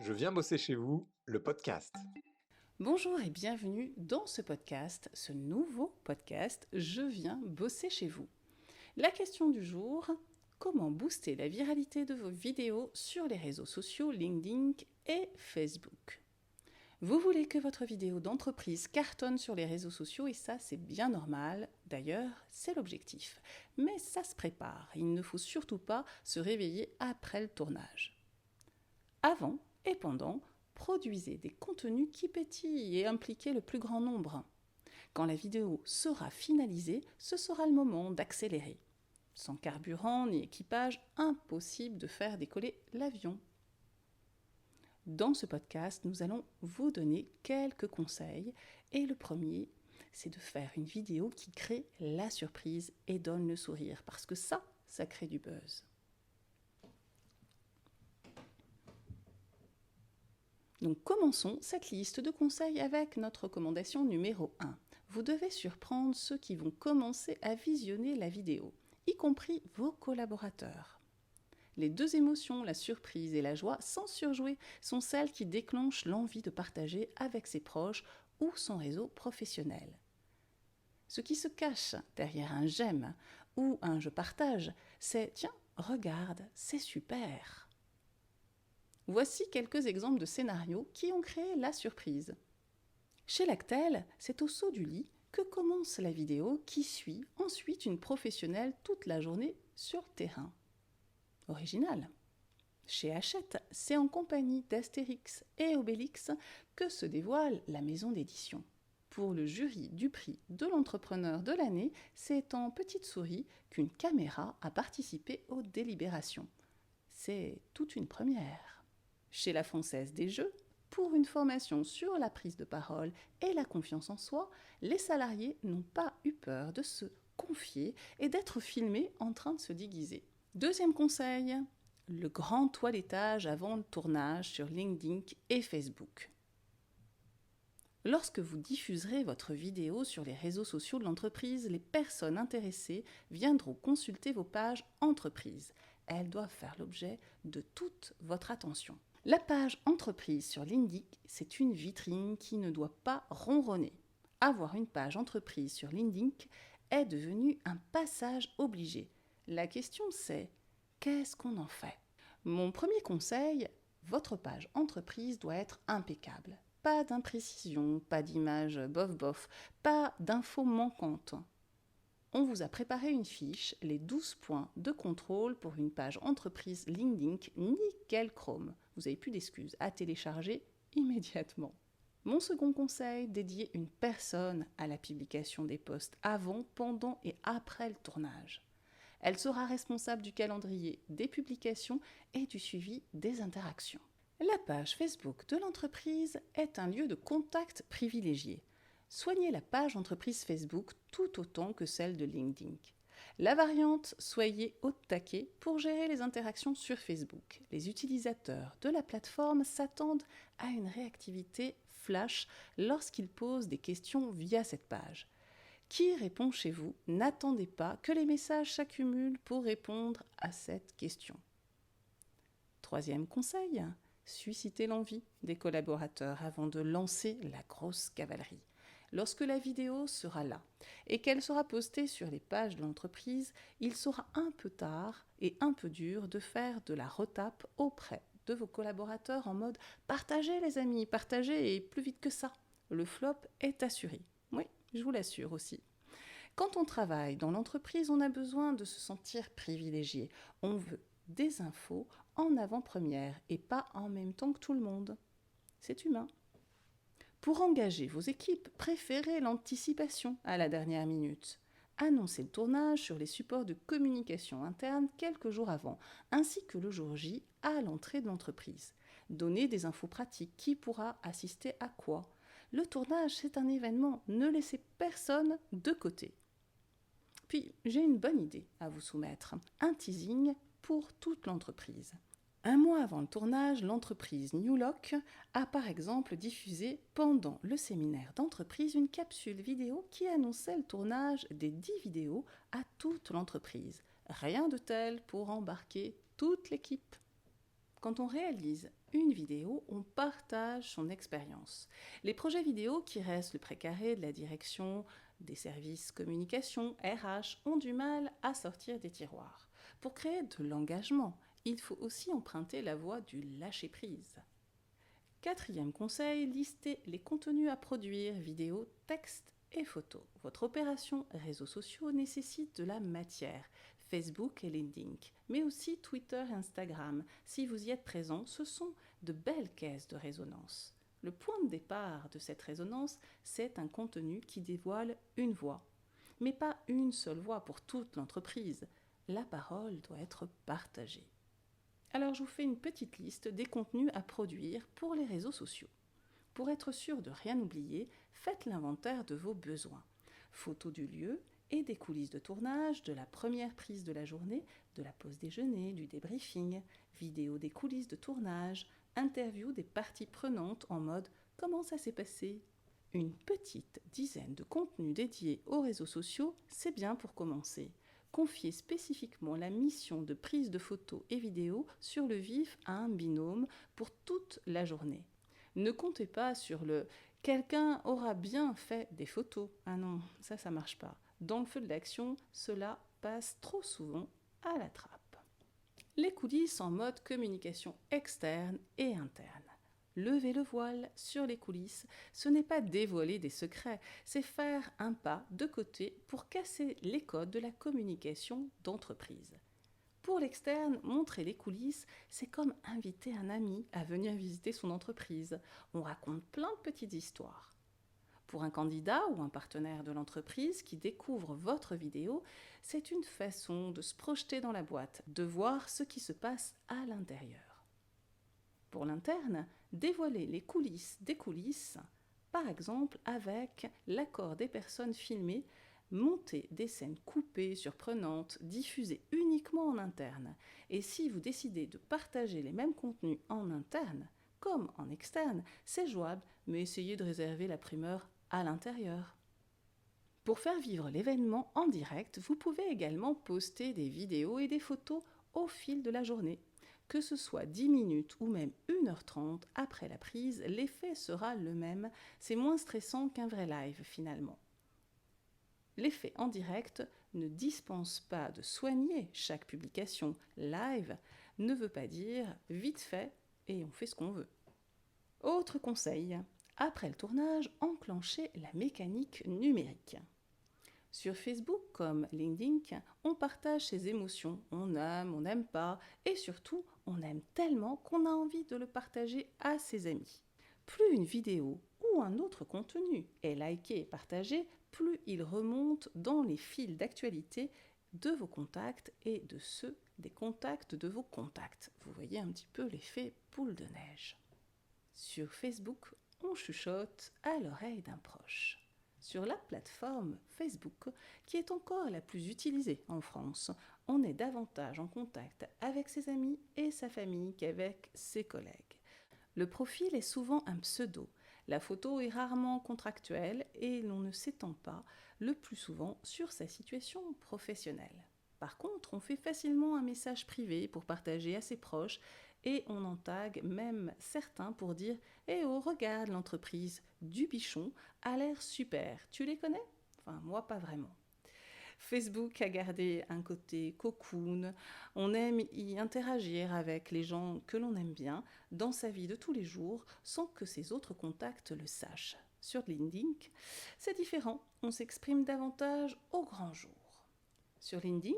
Je viens bosser chez vous, le podcast. Bonjour et bienvenue dans ce podcast, ce nouveau podcast Je viens bosser chez vous. La question du jour, comment booster la viralité de vos vidéos sur les réseaux sociaux LinkedIn et Facebook? Vous voulez que votre vidéo d'entreprise cartonne sur les réseaux sociaux et ça c'est bien normal, d'ailleurs c'est l'objectif. Mais ça se prépare, il ne faut surtout pas se réveiller après le tournage. Avant et pendant, produisez des contenus qui pétillent et impliquez le plus grand nombre. Quand la vidéo sera finalisée, ce sera le moment d'accélérer. Sans carburant ni équipage, impossible de faire décoller l'avion. Dans ce podcast, nous allons vous donner quelques conseils. Et le premier, c'est de faire une vidéo qui crée la surprise et donne le sourire. Parce que ça crée du buzz. Donc commençons cette liste de conseils avec notre recommandation numéro 1. Vous devez surprendre ceux qui vont commencer à visionner la vidéo, y compris vos collaborateurs. Les deux émotions, la surprise et la joie, sans surjouer, sont celles qui déclenchent l'envie de partager avec ses proches ou son réseau professionnel. Ce qui se cache derrière un j'aime ou un je partage, c'est « tiens, regarde, c'est super ». Voici quelques exemples de scénarios qui ont créé la surprise. Chez Lactel, c'est au saut du lit que commence la vidéo qui suit ensuite une professionnelle toute la journée sur terrain. Original. Chez Hachette, c'est en compagnie d'Astérix et Obélix que se dévoile la maison d'édition. Pour le jury du prix de l'entrepreneur de l'année, c'est en Petite Souris qu'une caméra a participé aux délibérations. C'est toute une première. Chez la Française des Jeux, pour une formation sur la prise de parole et la confiance en soi, les salariés n'ont pas eu peur de se confier et d'être filmés en train de se déguiser. Deuxième conseil, le grand toilettage avant le tournage sur LinkedIn et Facebook. Lorsque vous diffuserez votre vidéo sur les réseaux sociaux de l'entreprise, les personnes intéressées viendront consulter vos pages entreprises. Elles doivent faire l'objet de toute votre attention. La page entreprise sur LinkedIn, c'est une vitrine qui ne doit pas ronronner. Avoir une page entreprise sur LinkedIn est devenu un passage obligé. La question c'est, qu'est-ce qu'on en fait? Mon premier conseil, votre page entreprise doit être impeccable. Pas d'imprécision, pas d'images bof-bof, pas d'infos manquantes. On vous a préparé une fiche, les 12 points de contrôle pour une page entreprise LinkedIn nickel chrome. Vous n'avez plus d'excuses à télécharger immédiatement. Mon second conseil, dédier une personne à la publication des posts avant, pendant et après le tournage. Elle sera responsable du calendrier des publications et du suivi des interactions. La page Facebook de l'entreprise est un lieu de contact privilégié. Soignez la page entreprise Facebook tout autant que celle de LinkedIn. La variante, soyez au taquet pour gérer les interactions sur Facebook. Les utilisateurs de la plateforme s'attendent à une réactivité flash lorsqu'ils posent des questions via cette page. Qui répond chez vous? N'attendez pas que les messages s'accumulent pour répondre à cette question. Troisième conseil, suscitez l'envie des collaborateurs avant de lancer la grosse cavalerie. Lorsque la vidéo sera là et qu'elle sera postée sur les pages de l'entreprise, il sera un peu tard et un peu dur de faire de la retape auprès de vos collaborateurs en mode « partagez les amis, partagez et plus vite que ça ». Le flop est assuré. Oui, je vous l'assure aussi. Quand on travaille dans l'entreprise, on a besoin de se sentir privilégié. On veut des infos en avant-première et pas en même temps que tout le monde. C'est humain. Pour engager vos équipes, préférez l'anticipation à la dernière minute. Annoncez le tournage sur les supports de communication interne quelques jours avant, ainsi que le jour J à l'entrée de l'entreprise. Donnez des infos pratiques. Qui pourra assister à quoi? Le tournage, c'est un événement. Ne laissez personne de côté. Puis, j'ai une bonne idée à vous soumettre. Un teasing pour toute l'entreprise. Un mois avant le tournage, l'entreprise New Look a par exemple diffusé pendant le séminaire d'entreprise une capsule vidéo qui annonçait le tournage des 10 vidéos à toute l'entreprise. Rien de tel pour embarquer toute l'équipe. Quand on réalise une vidéo, on partage son expérience. Les projets vidéo qui restent le précaré de la direction des services communication, RH, ont du mal à sortir des tiroirs. Pour créer de l'engagement, il faut aussi emprunter la voie du lâcher-prise. Quatrième conseil, listez les contenus à produire, vidéos, textes et photos. Votre opération réseaux sociaux nécessite de la matière, Facebook et LinkedIn, mais aussi Twitter et Instagram. Si vous y êtes présent, ce sont de belles caisses de résonance. Le point de départ de cette résonance, c'est un contenu qui dévoile une voix, mais pas une seule voix pour toute l'entreprise. La parole doit être partagée. Alors je vous fais une petite liste des contenus à produire pour les réseaux sociaux. Pour être sûr de rien oublier, faites l'inventaire de vos besoins. Photos du lieu et des coulisses de tournage, de la première prise de la journée, de la pause déjeuner, du débriefing, vidéos des coulisses de tournage, interviews des parties prenantes en mode « Comment ça s'est passé ?» Une petite dizaine de contenus dédiés aux réseaux sociaux, c'est bien pour commencer. Confiez spécifiquement la mission de prise de photos et vidéos sur le vif à un binôme pour toute la journée. Ne comptez pas sur le « quelqu'un aura bien fait des photos ». Ah non, ça marche pas. Dans le feu de l'action, cela passe trop souvent à la trappe. Les coulisses en mode communication externe et interne. Lever le voile sur les coulisses, ce n'est pas dévoiler des secrets, c'est faire un pas de côté pour casser les codes de la communication d'entreprise. Pour l'externe, montrer les coulisses, c'est comme inviter un ami à venir visiter son entreprise. On raconte plein de petites histoires. Pour un candidat ou un partenaire de l'entreprise qui découvre votre vidéo, c'est une façon de se projeter dans la boîte, de voir ce qui se passe à l'intérieur. Pour l'interne, dévoiler les coulisses des coulisses, par exemple avec l'accord des personnes filmées, monter des scènes coupées, surprenantes, diffusées uniquement en interne. Et si vous décidez de partager les mêmes contenus en interne comme en externe, c'est jouable, mais essayez de réserver la primeur à l'intérieur. Pour faire vivre l'événement en direct, vous pouvez également poster des vidéos et des photos au fil de la journée. Que ce soit 10 minutes ou même 1h30 après la prise, l'effet sera le même. C'est moins stressant qu'un vrai live finalement. L'effet en direct ne dispense pas de soigner chaque publication. Live ne veut pas dire vite fait et on fait ce qu'on veut. Autre conseil, après le tournage, enclenchez la mécanique numérique. Sur Facebook comme LinkedIn, on partage ses émotions, on aime, on n'aime pas, et surtout, on aime tellement qu'on a envie de le partager à ses amis. Plus une vidéo ou un autre contenu est liké et partagé, plus il remonte dans les fils d'actualité de vos contacts et de ceux des contacts de vos contacts. Vous voyez un petit peu l'effet boule de neige. Sur Facebook, on chuchote à l'oreille d'un proche. Sur la plateforme Facebook, qui est encore la plus utilisée en France, on est davantage en contact avec ses amis et sa famille qu'avec ses collègues. Le profil est souvent un pseudo. La photo est rarement contractuelle et l'on ne s'étend pas le plus souvent sur sa situation professionnelle. Par contre, on fait facilement un message privé pour partager à ses proches et on en tag même certains pour dire « Eh oh, regarde, l'entreprise du Bichon a l'air super, tu les connais ?» Enfin, moi pas vraiment. Facebook a gardé un côté cocoon, on aime y interagir avec les gens que l'on aime bien dans sa vie de tous les jours sans que ses autres contacts le sachent. Sur LinkedIn, c'est différent, on s'exprime davantage au grand jour. Sur LinkedIn,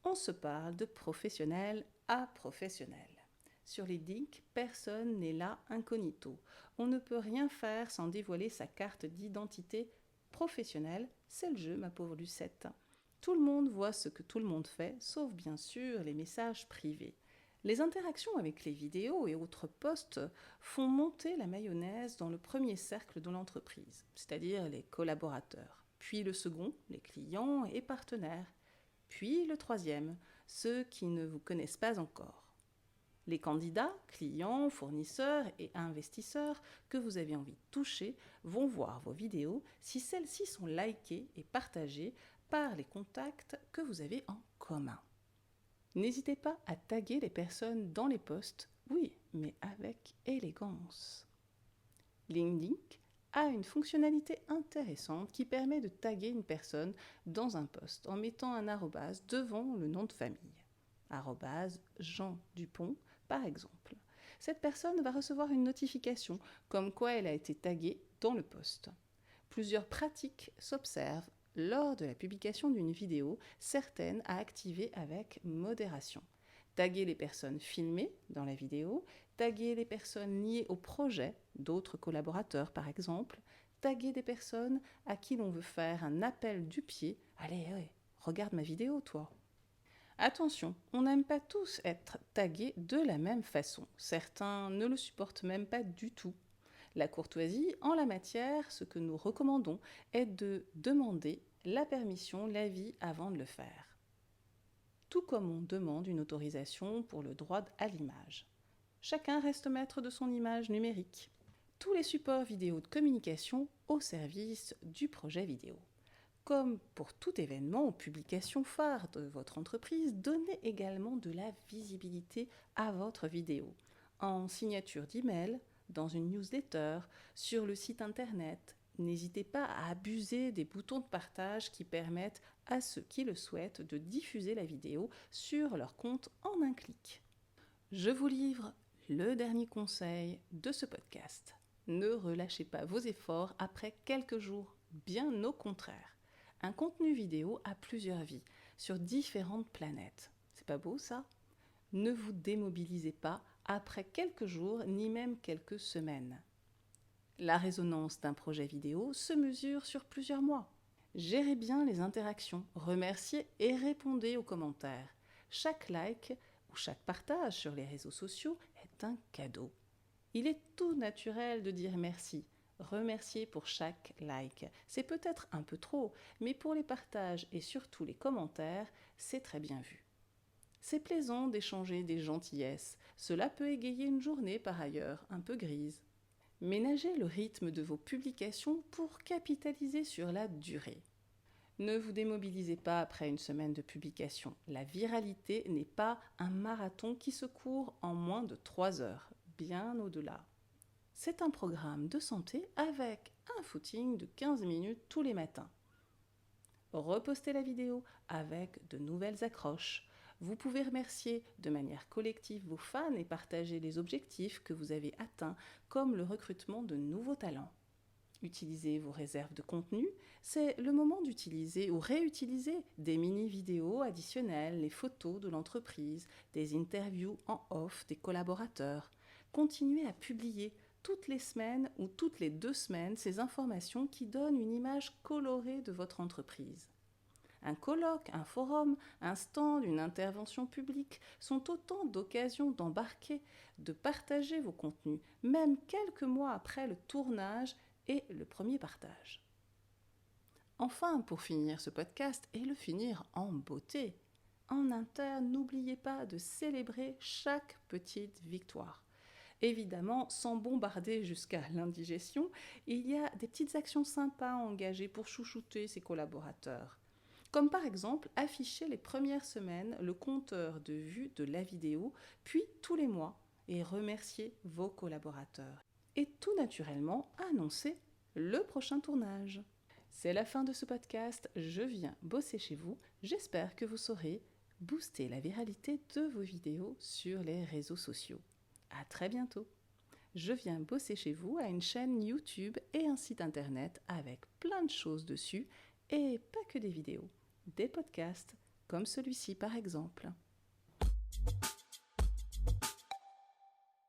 on se parle de professionnel à professionnel. Sur LinkedIn, personne n'est là incognito. On ne peut rien faire sans dévoiler sa carte d'identité professionnelle. C'est le jeu, ma pauvre Lucette. Tout le monde voit ce que tout le monde fait, sauf bien sûr les messages privés. Les interactions avec les vidéos et autres posts font monter la mayonnaise dans le premier cercle de l'entreprise, c'est-à-dire les collaborateurs. Puis le second, les clients et partenaires. Puis le troisième, ceux qui ne vous connaissent pas encore. Les candidats, clients, fournisseurs et investisseurs que vous avez envie de toucher vont voir vos vidéos si celles-ci sont likées et partagées par les contacts que vous avez en commun. N'hésitez pas à taguer les personnes dans les posts Oui, mais avec élégance. LinkedIn a une fonctionnalité intéressante qui permet de taguer une personne dans un post en mettant un arrobase devant le nom de famille. Arrobase Jean Dupont, par exemple. Cette personne va recevoir une notification comme quoi elle a été taguée dans le post. Plusieurs pratiques s'observent lors de la publication d'une vidéo, certaines à activer avec modération. Taguer les personnes filmées dans la vidéo, taguer les personnes liées au projet, d'autres collaborateurs par exemple, taguer des personnes à qui l'on veut faire un appel du pied. Allez, regarde ma vidéo toi. Attention, on n'aime pas tous être tagués de la même façon. Certains ne le supportent même pas du tout. La courtoisie, en la matière, ce que nous recommandons est de demander la permission, l'avis avant de le faire. Tout comme on demande une autorisation pour le droit à l'image. Chacun reste maître de son image numérique. Tous les supports vidéo de communication au service du projet vidéo. Comme pour tout événement ou publication phare de votre entreprise, donnez également de la visibilité à votre vidéo. En signature d'email, dans une newsletter, sur le site internet. N'hésitez pas à abuser des boutons de partage qui permettent à ceux qui le souhaitent de diffuser la vidéo sur leur compte en un clic. Je vous livre le dernier conseil de ce podcast. Ne relâchez pas vos efforts après quelques jours, bien au contraire. Un contenu vidéo a plusieurs vies, sur différentes planètes. C'est pas beau ça ? Ne vous démobilisez pas après quelques jours, ni même quelques semaines. La résonance d'un projet vidéo se mesure sur plusieurs mois. Gérez bien les interactions, remerciez et répondez aux commentaires. Chaque like ou chaque partage sur les réseaux sociaux est un cadeau. Il est tout naturel de dire merci. Remercier pour chaque like. C'est peut-être un peu trop, mais pour les partages et surtout les commentaires, c'est très bien vu. C'est plaisant d'échanger des gentillesses. Cela peut égayer une journée par ailleurs un peu grise. Ménagez le rythme de vos publications pour capitaliser sur la durée. Ne vous démobilisez pas après une semaine de publication. La viralité n'est pas un marathon qui se court en moins de 3 heures, bien au-delà. C'est un programme de santé avec un footing de 15 minutes tous les matins. Repostez la vidéo avec de nouvelles accroches. Vous pouvez remercier de manière collective vos fans et partager les objectifs que vous avez atteints, comme le recrutement de nouveaux talents. Utilisez vos réserves de contenu, c'est le moment d'utiliser ou réutiliser des mini-vidéos additionnelles, les photos de l'entreprise, des interviews en off des collaborateurs. Continuez à publier toutes les semaines ou toutes les 2 semaines ces informations qui donnent une image colorée de votre entreprise. Un colloque, un forum, un stand, une intervention publique sont autant d'occasions d'embarquer, de partager vos contenus, même quelques mois après le tournage et le premier partage. Enfin, pour finir ce podcast et le finir en beauté, en interne, n'oubliez pas de célébrer chaque petite victoire. Évidemment, sans bombarder jusqu'à l'indigestion, il y a des petites actions sympas à engager pour chouchouter ses collaborateurs. Comme par exemple afficher les premières semaines le compteur de vues de la vidéo, puis tous les mois, et remercier vos collaborateurs. Et tout naturellement annoncer le prochain tournage. C'est la fin de ce podcast, je viens bosser chez vous, j'espère que vous saurez booster la viralité de vos vidéos sur les réseaux sociaux. À très bientôt. Je viens bosser chez vous a une chaîne YouTube et un site internet avec plein de choses dessus et pas que des vidéos, des podcasts comme celui-ci par exemple.